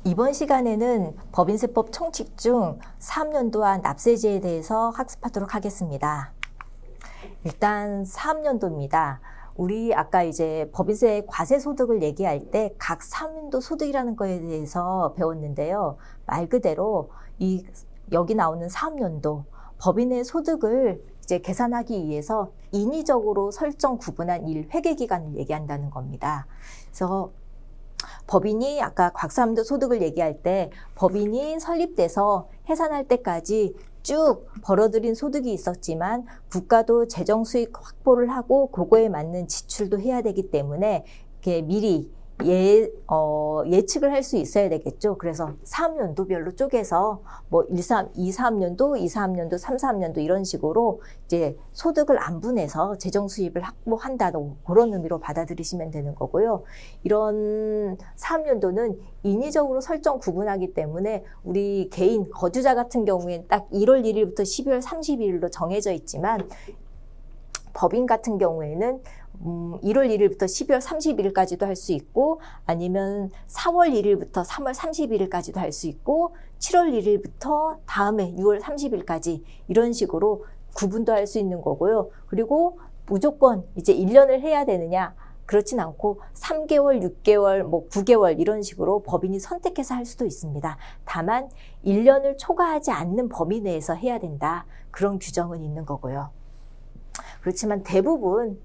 이번 시간에는 법인세법 총칙 중 사업연도와 납세제에 대해서 학습하도록 하겠습니다. 일단 사업연도입니다. 우리 아까 이제 법인세 과세소득을 얘기할 때 각 사업연도 소득이라는 거에 대해서 배웠는데요. 말 그대로 여기 나오는 사업연도, 법인의 소득을 이제 계산하기 위해서 인위적으로 설정 구분한 일회계기간을 얘기한다는 겁니다. 그래서 법인이 아까 곽사업연도 소득을 얘기할 때 법인이 설립돼서 해산할 때까지 쭉 벌어들인 소득이 있었지만 국가도 재정 수익 확보를 하고 그거에 맞는 지출도 해야 되기 때문에 이렇게 미리 예측을 할 수 있어야 되겠죠. 그래서 사업연도별로 쪼개서 뭐 2사업연도, 2사업연도, 3사업연도 이런 식으로 이제 소득을 안분해서 재정 수입을 확보한다는 그런 의미로 받아들이시면 되는 거고요. 이런 사업연도는 인위적으로 설정 구분하기 때문에 우리 개인 거주자 같은 경우에는 딱 1월 1일부터 12월 31일로 정해져 있지만 법인 같은 경우에는 1월 1일부터 12월 31일까지도 할 수 있고 아니면 4월 1일부터 3월 31일까지도 할 수 있고 7월 1일부터 다음에 6월 30일까지 이런 식으로 구분도 할 수 있는 거고요. 그리고 무조건 이제 1년을 해야 되느냐? 그렇진 않고 3개월, 6개월, 뭐 9개월 이런 식으로 법인이 선택해서 할 수도 있습니다. 다만 1년을 초과하지 않는 범위 내에서 해야 된다. 그런 규정은 있는 거고요. 그렇지만 대부분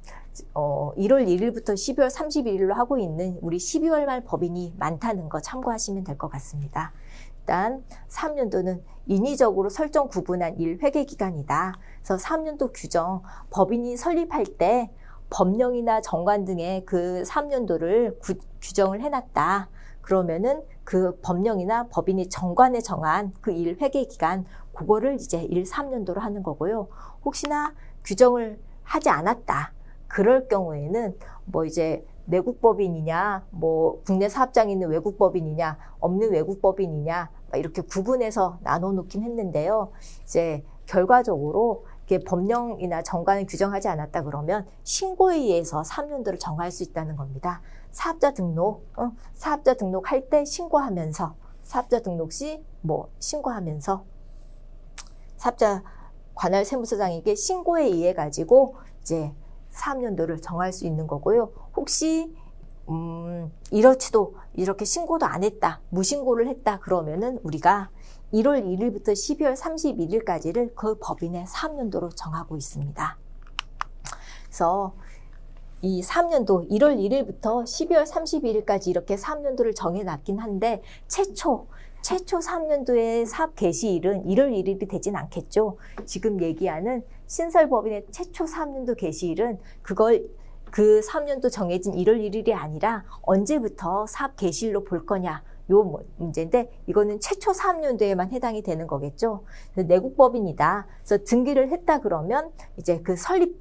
1월 1일부터 12월 31일로 하고 있는 우리 12월 말 법인이 많다는 거 참고하시면 될 것 같습니다. 일단 사업연도는 인위적으로 설정 구분한 일회계기간이다. 그래서 사업연도 규정, 법인이 설립할 때 법령이나 정관 등의 그 사업연도를 규정을 해놨다. 그러면은 그 법령이나 법인이 정관에 정한 그 일회계기간, 그거를 이제 1사업연도로 하는 거고요. 혹시나 규정을 하지 않았다. 그럴 경우에는 뭐 이제 내국법인이냐, 뭐 국내 사업장이 있는 외국법인이냐, 없는 외국법인이냐 이렇게 구분해서 나눠 놓긴 했는데요. 이제 결과적으로 이렇게 법령이나 정관을 규정하지 않았다 그러면 신고에 의해서 사업연도를 정할 수 있다는 겁니다. 사업자 등록할 때 신고하면서, 사업자 등록 시 뭐 신고하면서 사업자 관할 세무서장에게 신고에 의해 가지고 이제 사업연도를 정할 수 있는 거고요. 혹시 이렇지도 이렇게 신고도 안 했다, 무신고를 했다 그러면은 우리가 1월 1일부터 12월 31일까지를 그 법인의 사업연도로 정하고 있습니다. 그래서 이 사업연도 1월 1일부터 12월 31일까지 이렇게 사업연도를 정해놨긴 한데 최초 사업연도의 사업 개시일은 1월 1일이 되진 않겠죠. 지금 얘기하는 신설법인의 최초 사업연도 개시일은 그 사업연도 정해진 1월 1일이 아니라 언제부터 사업 개시일로 볼 거냐 요 문제인데 이거는 최초 사업연도에만 해당이 되는 거겠죠. 내국법인이다. 그래서 등기를 했다 그러면 이제 그 설립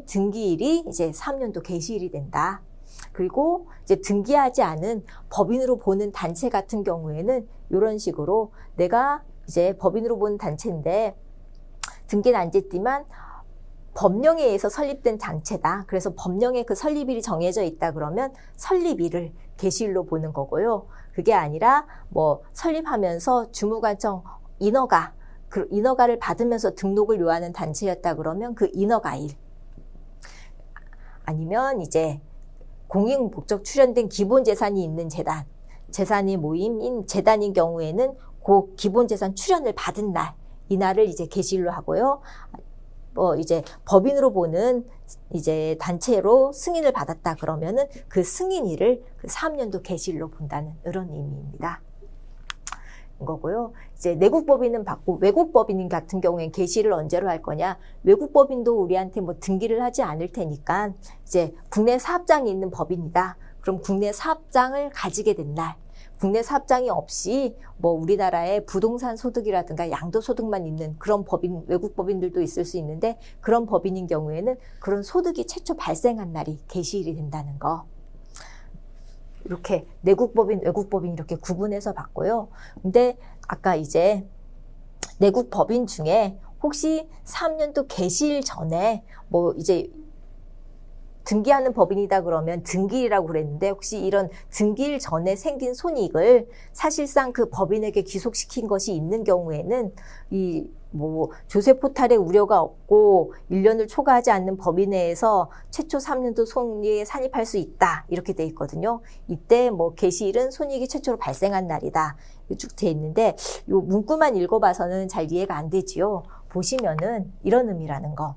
등기일이 이제 사업연도 개시일이 된다. 그리고 이제 등기하지 않은 법인으로 보는 단체 같은 경우에는 이런 식으로 내가 이제 법인으로 보는 단체인데 등기는 안 됐지만 법령에 의해서 설립된 단체다. 그래서 법령에 그 설립일이 정해져 있다 그러면 설립일을 개시일로 보는 거고요. 그게 아니라 뭐 설립하면서 주무관청 인허가를 받으면서 등록을 요하는 단체였다 그러면 그 인허가일, 아니면 이제 공익 목적 출연된 기본 재산이 있는 재산이 모임인 재단인 경우에는 그 기본 재산 출연을 받은 날, 이날을 이제 개시일로 하고요. 뭐 이제 법인으로 보는 이제 단체로 승인을 받았다 그러면은 그 승인일을 그 사업연도 개시일로 본다는 이런 의미입니다. 거고요. 이제 내국법인은 받고 외국법인 같은 경우엔 개시를 언제로 할 거냐? 외국법인도 우리한테 뭐 등기를 하지 않을 테니까 이제 국내 사업장이 있는 법인이다. 그럼 국내 사업장을 가지게 된 날, 국내 사업장이 없이 뭐 우리나라의 부동산 소득이라든가 양도소득만 있는 그런 법인, 외국법인들도 있을 수 있는데 그런 법인인 경우에는 그런 소득이 최초 발생한 날이 개시일이 된다는 거. 이렇게 내국법인, 외국법인 이렇게 구분해서 봤고요. 근데 아까 이제 내국법인 중에 혹시 사업연도 개시일 전에 뭐 이제 등기하는 법인이다 그러면 등기일이라고 그랬는데 혹시 이런 등기일 전에 생긴 손익을 사실상 그 법인에게 귀속시킨 것이 있는 경우에는 이 뭐 조세 포탈에 우려가 없고 1년을 초과하지 않는 법인 내에서 최초 3년도 손익에 산입할 수 있다 이렇게 돼 있거든요. 이때 뭐 개시일은 손익이 최초로 발생한 날이다 쭉 돼 있는데 요 문구만 읽어봐서는 잘 이해가 안 되지요. 보시면은 이런 의미라는 거.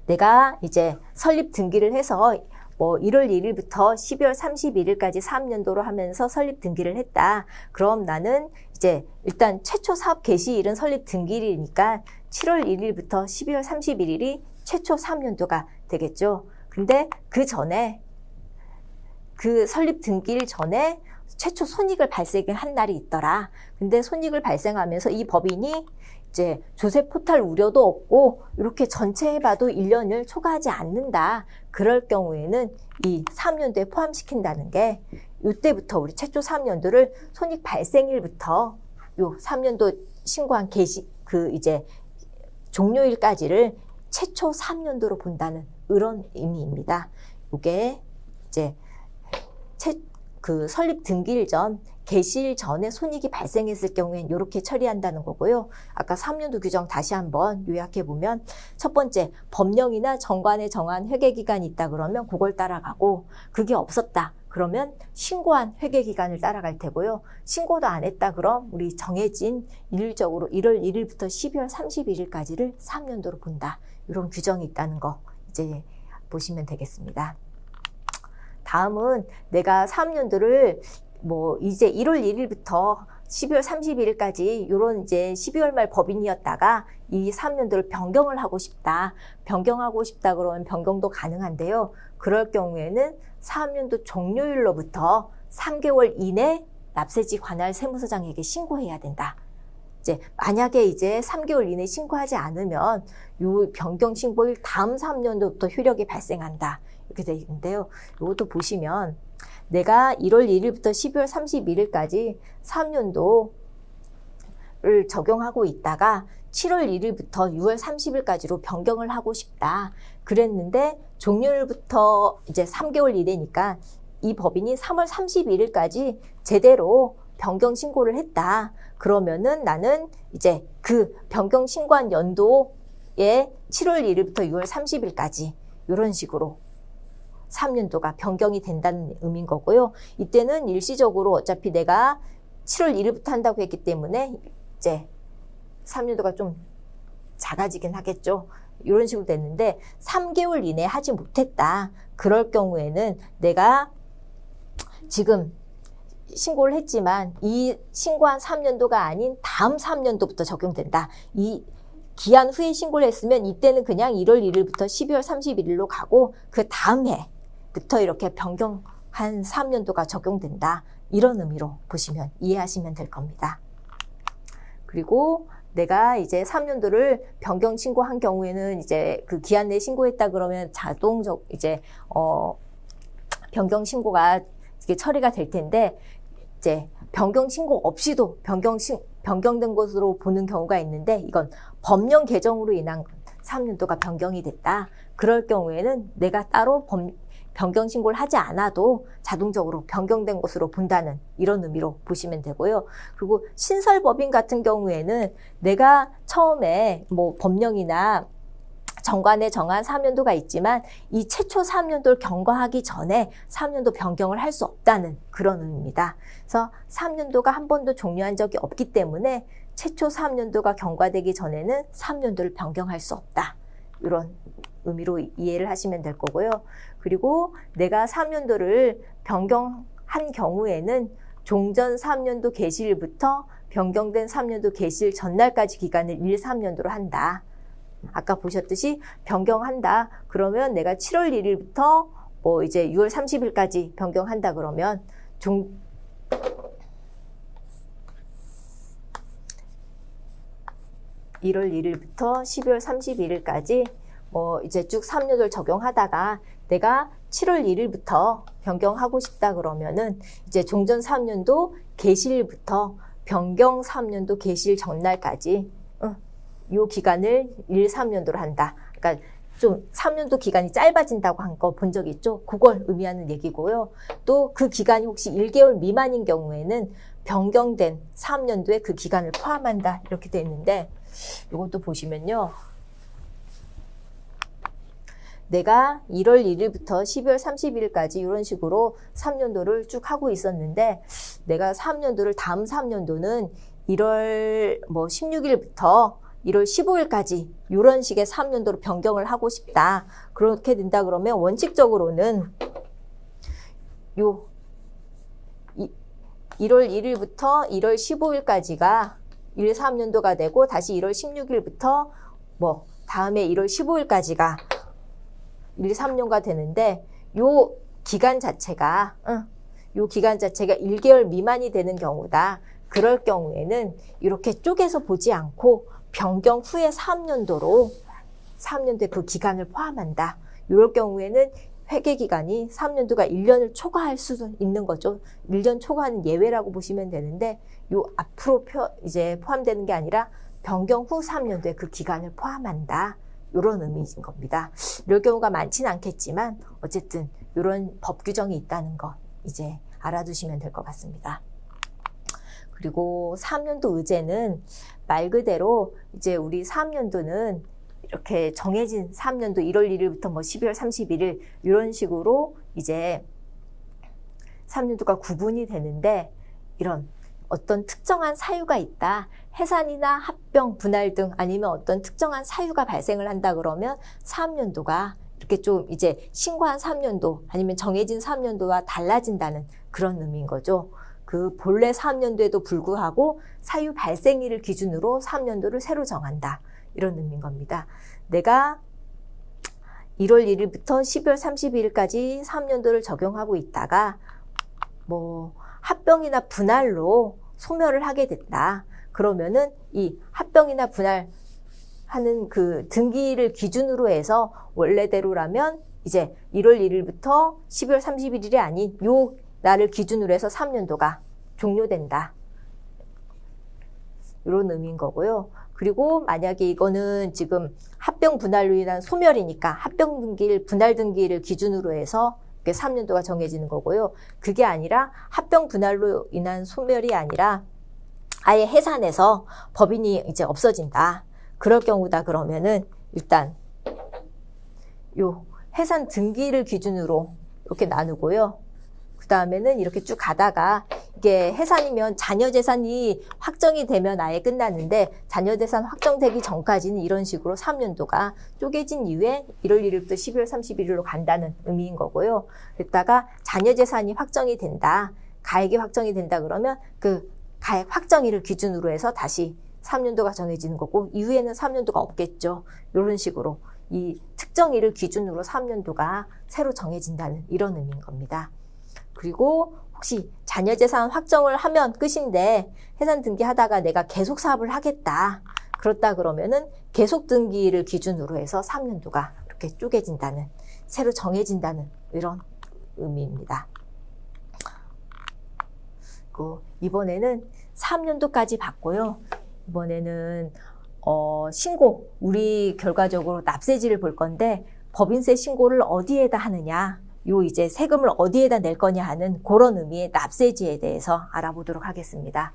내가 이제 설립 등기를 해서 뭐 1월 1일부터 12월 31일까지 사업연도로 하면서 설립 등기를 했다. 그럼 나는 이제 일단 최초 사업 개시일은 설립 등기일이니까 7월 1일부터 12월 31일이 최초 사업연도가 되겠죠. 근데 그 전에 그 설립 등기일 전에 최초 손익을 발생한 날이 있더라. 근데 손익을 발생하면서 이 법인이 이제 조세 포탈 우려도 없고 이렇게 전체 해봐도 1년을 초과하지 않는다. 그럴 경우에는 이 사업연도에 포함시킨다는 게 이때부터 우리 최초 사업연도를 손익 발생일부터 요 사업연도 신고한 개시 그 이제 종료일까지를 최초 사업연도로 본다는 이런 의미입니다. 이게 이제 그 설립 등기일 전 개시일 전에 손익이 발생했을 경우엔 이렇게 처리한다는 거고요. 아까 3년도 규정 다시 한번 요약해 보면 첫 번째 법령이나 정관에 정한 회계기간이 있다 그러면 그걸 따라가고 그게 없었다 그러면 신고한 회계기간을 따라갈 테고요. 신고도 안 했다 그럼 우리 정해진 일률적으로 1월 1일부터 12월 31일까지를 3년도로 본다. 이런 규정이 있다는 거 이제 보시면 되겠습니다. 다음은 내가 3년도를 뭐 이제 1월 1일부터 12월 31일까지 요런 이제 12월 말 법인이었다가 이 3년도를 변경을 하고 싶다. 변경하고 싶다 그러면 변경도 가능한데요. 그럴 경우에는 3년도 종료일로부터 3개월 이내 납세지 관할 세무서장에게 신고해야 된다. 이제 만약에 이제 3개월 이내 신고하지 않으면 요 변경 신고일 다음 3년도부터 효력이 발생한다. 이렇게 되어 있는데요. 이것도 보시면 내가 1월 1일부터 12월 31일까지 3년도를 적용하고 있다가 7월 1일부터 6월 30일까지로 변경을 하고 싶다. 그랬는데 종료일부터 이제 3개월 이내니까 이 법인이 3월 31일까지 제대로 변경 신고를 했다. 그러면은 나는 이제 그 변경 신고한 연도에 7월 1일부터 6월 30일까지 이런 식으로 3년도가 변경이 된다는 의미인 거고요. 이때는 일시적으로 어차피 내가 7월 1일부터 한다고 했기 때문에 이제 3년도가 좀 작아지긴 하겠죠. 이런 식으로 됐는데 3개월 이내에 하지 못했다. 그럴 경우에는 내가 지금 신고를 했지만 이 신고한 3년도가 아닌 다음 3년도부터 적용된다. 이 기한 후에 신고를 했으면 이때는 그냥 1월 1일부터 12월 31일로 가고 그 다음 해부터 이렇게 변경한 3년도가 적용된다. 이런 의미로 보시면 이해하시면 될 겁니다. 그리고 내가 이제 3년도를 변경 신고한 경우에는 이제 그 기한 내에 신고했다 그러면 자동적 이제 변경 신고가 이게 처리가 될 텐데 이제 변경 신고 없이도 변경된 것으로 보는 경우가 있는데 이건 법령 개정으로 인한 3년도가 변경이 됐다. 그럴 경우에는 내가 따로 변경 신고를 하지 않아도 자동적으로 변경된 것으로 본다는 이런 의미로 보시면 되고요. 그리고 신설법인 같은 경우에는 내가 처음에 뭐 법령이나 정관에 정한 3년도가 있지만 이 최초 3년도를 경과하기 전에 3년도 변경을 할 수 없다는 그런 의미입니다. 그래서 3년도가 한 번도 종료한 적이 없기 때문에 최초 3년도가 경과되기 전에는 3년도를 변경할 수 없다. 이런 의미로 이해를 하시면 될 거고요. 그리고 내가 3년도를 변경한 경우에는 종전 3년도 개시일부터 변경된 3년도 개시일 전날까지 기간을 1, 3년도로 한다. 아까 보셨듯이 변경한다. 그러면 내가 7월 1일부터 뭐 이제 6월 30일까지 변경한다 그러면 1월 1일부터 12월 31일까지 뭐 이제 쭉 3년도를 적용하다가 내가 7월 1일부터 변경하고 싶다 그러면은 이제 종전 3년도 개시일부터 변경 3년도 개시일 전날까지 요 기간을 1, 3년도로 한다. 그러니까 좀 3년도 기간이 짧아진다고 한 거 본 적 있죠? 그걸 의미하는 얘기고요. 또 그 기간이 혹시 1개월 미만인 경우에는 변경된 3년도에 그 기간을 포함한다 이렇게 되어 있는데 이것도 보시면요. 내가 1월 1일부터 12월 31일까지 이런 식으로 3년도를 쭉 하고 있었는데 내가 3년도를 다음 3년도는 1월 16일부터 1월 15일까지 이런 식의 3년도로 변경을 하고 싶다. 그렇게 된다 그러면 원칙적으로는 1월 1일부터 1월 15일까지가 1, 3년도가 되고 다시 1월 16일부터 다음에 1월 15일까지가 1, 3년가 되는데 요 기간 자체가 1개월 미만이 되는 경우다. 그럴 경우에는 이렇게 쪼개서 보지 않고 변경 후에 3년도에 그 기간을 포함한다. 이럴 경우에는 회계 기간이 3년도가 1년을 초과할 수도 있는 거죠. 1년 초과하는 예외라고 보시면 되는데 요 앞으로 이제 포함되는 게 아니라 변경 후 3년도에 그 기간을 포함한다. 이런 의미인 겁니다. 이럴 경우가 많지는 않겠지만 어쨌든 이런 법 규정이 있다는 거 이제 알아두시면 될 것 같습니다. 그리고 3년도 의제는 말 그대로 이제 우리 3년도는 이렇게 정해진 3년도 1월 1일부터 12월 31일 이런 식으로 이제 3년도가 구분이 되는데 이런 어떤 특정한 사유가 있다. 해산이나 합병, 분할 등 아니면 어떤 특정한 사유가 발생을 한다 그러면 3년도가 이렇게 좀 이제 신고한 3년도 아니면 정해진 3년도와 달라진다는 그런 의미인 거죠. 그 본래 3년도에도 불구하고 사유 발생일을 기준으로 3년도를 새로 정한다. 이런 의미인 겁니다. 내가 1월 1일부터 12월 31일까지 3년도를 적용하고 있다가 합병이나 분할로 소멸을 하게 됐다. 그러면은 이 합병이나 분할하는 그 등기를 기준으로 해서 원래대로라면 이제 1월 1일부터 12월 31일이 아닌 요 날을 기준으로 해서 3년도가 종료된다. 이런 의미인 거고요. 그리고 만약에 이거는 지금 합병 분할로 인한 소멸이니까 합병 등기일, 분할 등기를 기준으로 해서 3년도가 정해지는 거고요. 그게 아니라 합병 분할로 인한 소멸이 아니라 아예 해산해서 법인이 이제 없어진다. 그럴 경우다 그러면은 일단 요 해산 등기를 기준으로 이렇게 나누고요. 그 다음에는 이렇게 쭉 가다가 이게 해산이면 자녀재산이 확정이 되면 아예 끝나는데 자녀재산 확정되기 전까지는 이런 식으로 3년도가 쪼개진 이후에 1월 1일부터 12월 31일로 간다는 의미인 거고요. 그랬다가 자녀재산이 확정이 된다. 가액이 확정이 된다 그러면 그 가액 확정일을 기준으로 해서 다시 3년도가 정해지는 거고 이후에는 3년도가 없겠죠. 이런 식으로 이 특정일을 기준으로 3년도가 새로 정해진다는 이런 의미인 겁니다. 그리고 혹시 자녀재산 확정을 하면 끝인데 해산 등기하다가 내가 계속 사업을 하겠다. 그렇다 그러면은 계속 등기를 기준으로 해서 3년도가 이렇게 쪼개진다는, 새로 정해진다는 이런 의미입니다. 이번에는 3년도까지 봤고요. 이번에는 신고, 우리 결과적으로 납세지를 볼 건데 법인세 신고를 어디에다 하느냐, 이제 세금을 어디에다 낼 거냐 하는 그런 의미의 납세지에 대해서 알아보도록 하겠습니다.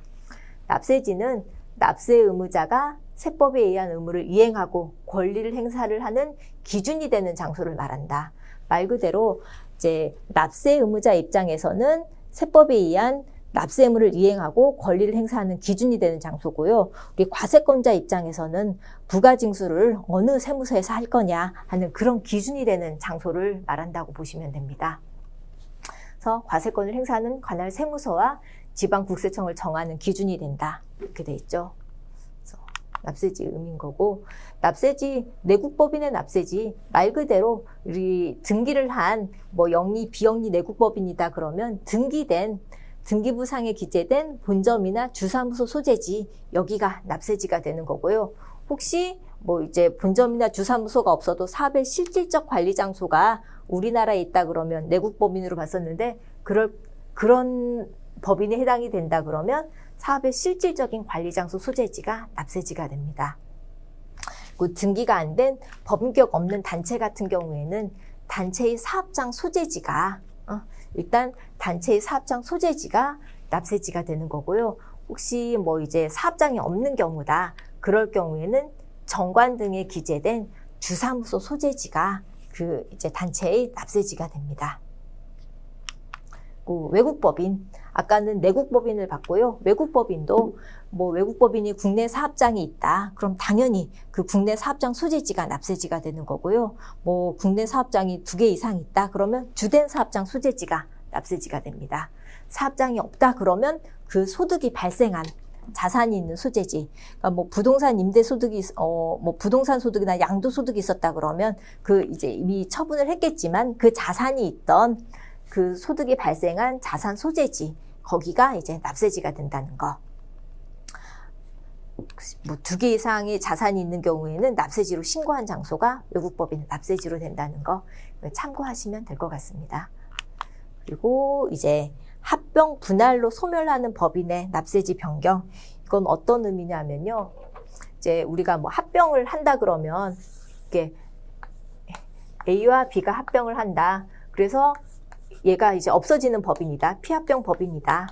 납세지는 납세 의무자가 세법에 의한 의무를 이행하고 권리를 행사를 하는 기준이 되는 장소를 말한다. 말 그대로 이제 납세 의무자 입장에서는 세법에 의한 납세 의무를 이행하고 권리를 행사하는 기준이 되는 장소고요. 우리 과세권자 입장에서는 부가징수를 어느 세무서에서 할 거냐 하는 그런 기준이 되는 장소를 말한다고 보시면 됩니다. 그래서 과세권을 행사하는 관할 세무서와 지방국세청을 정하는 기준이 된다. 이렇게 돼 있죠. 그래서 납세지 의미인 거고, 납세지, 내국법인의 납세지 말 그대로 우리 등기를 한 영리, 비영리 내국법인이다 그러면 등기된 등기부상에 기재된 본점이나 주사무소 소재지, 여기가 납세지가 되는 거고요. 혹시 이제 본점이나 주사무소가 없어도 사업의 실질적 관리 장소가 우리나라에 있다 그러면 내국법인으로 봤었는데 그런 법인에 해당이 된다 그러면 사업의 실질적인 관리 장소 소재지가 납세지가 됩니다. 그 등기가 안 된 법인격 없는 단체 같은 경우에는 단체의 사업장 소재지가 일단 단체의 사업장 소재지가 납세지가 되는 거고요. 혹시 뭐 이제 사업장이 없는 경우다. 그럴 경우에는 정관 등에 기재된 주사무소 소재지가 그 이제 단체의 납세지가 됩니다. 외국법인, 아까는 내국법인을 봤고요. 외국법인도 뭐 외국법인이 국내 사업장이 있다. 그럼 당연히 그 국내 사업장 소재지가 납세지가 되는 거고요. 뭐 국내 사업장이 2개 이상 있다. 그러면 주된 사업장 소재지가 납세지가 됩니다. 사업장이 없다. 그러면 그 소득이 발생한 자산이 있는 소재지. 그러니까 뭐 부동산 임대 소득이 뭐 부동산 소득이나 양도 소득이 있었다 그러면 그 이제 이미 처분을 했겠지만 그 자산이 있던 그 소득이 발생한 자산 소재지, 거기가 이제 납세지가 된다는 거. 뭐 2개 이상의 자산이 있는 경우에는 납세지로 신고한 장소가 외국법인 납세지로 된다는 거 참고하시면 될 것 같습니다. 그리고 이제 합병 분할로 소멸하는 법인의 납세지 변경. 이건 어떤 의미냐면요. 이제 우리가 뭐 합병을 한다 그러면 이게 A와 B가 합병을 한다. 그래서 얘가 이제 없어지는 법인이다. 피합병 법인이다.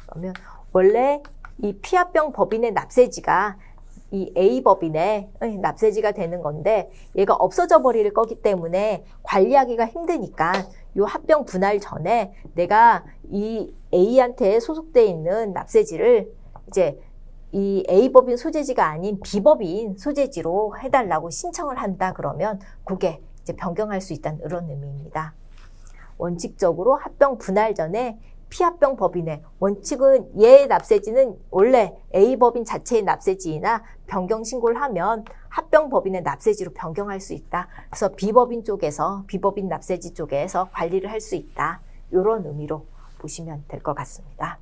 그러면 원래 이 피합병 법인의 납세지가 이 A 법인의 납세지가 되는 건데 얘가 없어져 버릴 거기 때문에 관리하기가 힘드니까 이 합병 분할 전에 내가 이 A한테 소속돼 있는 납세지를 이제 이 A 법인 소재지가 아닌 B 법인 소재지로 해달라고 신청을 한다 그러면 그게 이제 변경할 수 있다는 이런 의미입니다. 원칙적으로 합병 분할 전에 피합병 법인의 원칙은 얘의 납세지는 원래 A 법인 자체의 납세지이나 변경 신고를 하면 합병 법인의 납세지로 변경할 수 있다. 그래서 B 법인 쪽에서 B 법인 납세지 쪽에서 관리를 할 수 있다. 이런 의미로 보시면 될 것 같습니다.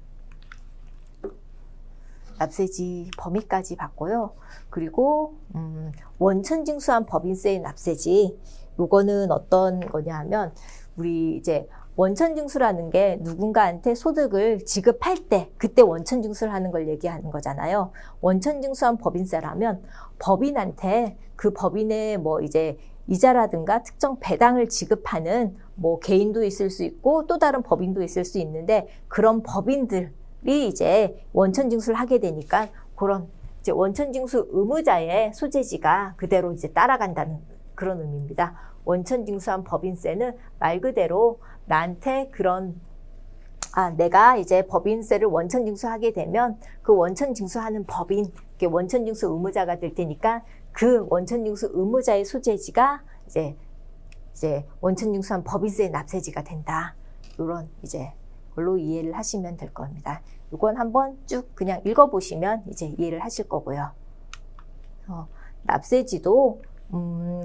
납세지 범위까지 봤고요. 그리고 원천징수한 법인세의 납세지, 요거는 어떤 거냐 하면 우리 이제 원천징수라는 게 누군가한테 소득을 지급할 때 그때 원천징수를 하는 걸 얘기하는 거잖아요. 원천징수한 법인세라면 법인한테 그 법인의 뭐 이제 이자라든가 특정 배당을 지급하는 뭐 개인도 있을 수 있고 또 다른 법인도 있을 수 있는데 그런 법인들이 이제 원천징수를 하게 되니까 그런 이제 원천징수 의무자의 소재지가 그대로 이제 따라간다는 그런 의미입니다. 원천징수한 법인세는 말 그대로 나한테 그런 내가 이제 법인세를 원천징수하게 되면 그 원천징수하는 법인, 원천징수 의무자가 될 테니까 그 원천징수 의무자의 소재지가 이제 원천징수한 법인세의 납세지가 된다. 이런 이제 걸로 이해를 하시면 될 겁니다. 이건 한번 쭉 그냥 읽어보시면 이제 이해를 하실 거고요. 납세지도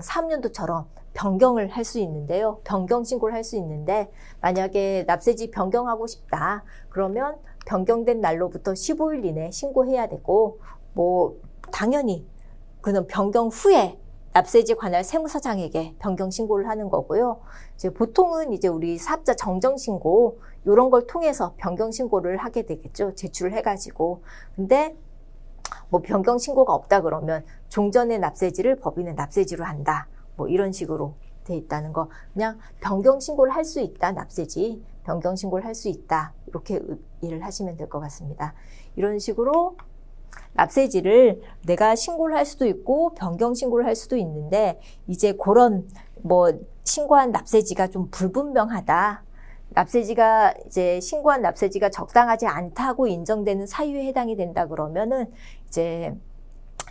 사업연도처럼 변경을 할 수 있는데요. 변경 신고를 할 수 있는데 만약에 납세지 변경하고 싶다. 그러면 변경된 날로부터 15일 이내 신고해야 되고 뭐 당연히 그는 변경 후에 납세지 관할 세무서장에게 변경 신고를 하는 거고요. 이제 보통은 이제 우리 사업자 정정 신고 이런 걸 통해서 변경 신고를 하게 되겠죠. 제출을 해가지고. 근데 뭐 변경 신고가 없다 그러면 종전의 납세지를 법인의 납세지로 한다. 뭐 이런 식으로 돼 있다는 거. 그냥 변경 신고를 할 수 있다. 납세지. 변경 신고를 할 수 있다. 이렇게 이해를 하시면 될 것 같습니다. 이런 식으로 납세지를 내가 신고를 할 수도 있고 변경 신고를 할 수도 있는데 이제 그런 뭐 신고한 납세지가 좀 불분명하다. 납세지가 이제 신고한 납세지가 적당하지 않다고 인정되는 사유에 해당이 된다 그러면은 이제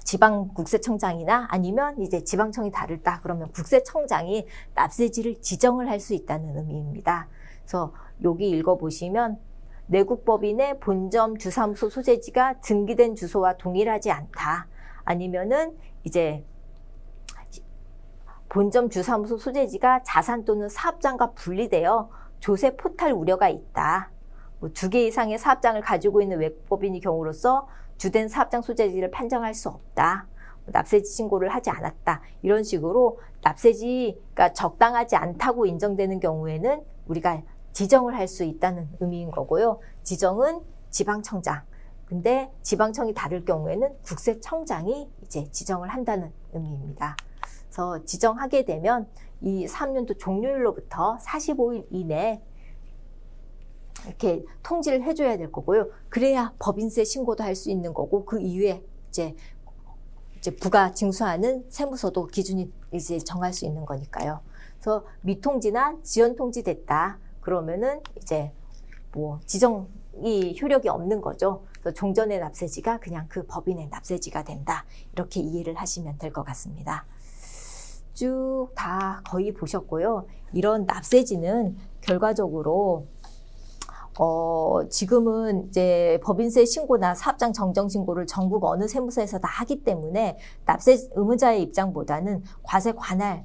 지방국세청장이나 아니면 이제 지방청이 다르다 그러면 국세청장이 납세지를 지정을 할 수 있다는 의미입니다. 그래서 여기 읽어보시면 내국법인의 본점 주사무소 소재지가 등기된 주소와 동일하지 않다. 아니면은 이제 본점 주사무소 소재지가 자산 또는 사업장과 분리되어 조세 포탈 우려가 있다. 뭐 2개 이상의 사업장을 가지고 있는 외국법인의 경우로서 주된 사업장 소재지를 판정할 수 없다. 납세지 신고를 하지 않았다. 이런 식으로 납세지가 적당하지 않다고 인정되는 경우에는 우리가 지정을 할 수 있다는 의미인 거고요. 지정은 지방청장, 근데 지방청이 다를 경우에는 국세청장이 이제 지정을 한다는 의미입니다. 그래서 지정하게 되면 이 사업연도 종료일로부터 45일 이내 이렇게 통지를 해줘야 될 거고요. 그래야 법인세 신고도 할 수 있는 거고, 그 이후에 이제 부가 징수하는 세무서도 기준이 이제 정할 수 있는 거니까요. 그래서 미통지나 지연 통지됐다 그러면은 이제 뭐 지정이 효력이 없는 거죠. 그래서 종전의 납세지가 그냥 그 법인의 납세지가 된다. 이렇게 이해를 하시면 될 것 같습니다. 쭉 다 거의 보셨고요. 이런 납세지는 결과적으로 지금은 이제 법인세 신고나 사업장 정정 신고를 전국 어느 세무서에서 다 하기 때문에 납세 의무자의 입장보다는 과세 관할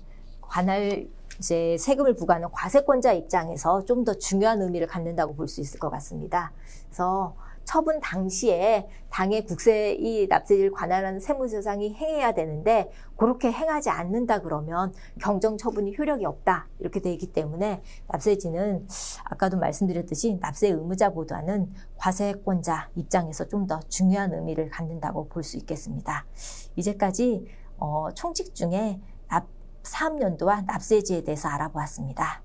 이제 세금을 부과하는 과세권자 입장에서 좀 더 중요한 의미를 갖는다고 볼 수 있을 것 같습니다. 그래서 처분 당시에 당의 국세 이 납세지를 관할하는 세무조상이 행해야 되는데 그렇게 행하지 않는다 그러면 경정 처분이 효력이 없다 이렇게 돼 있기 때문에 납세지는 아까도 말씀드렸듯이 납세 의무자보다는 과세권자 입장에서 좀 더 중요한 의미를 갖는다고 볼 수 있겠습니다. 이제까지 총칙 중에 사업연도와 납세지에 대해서 알아보았습니다.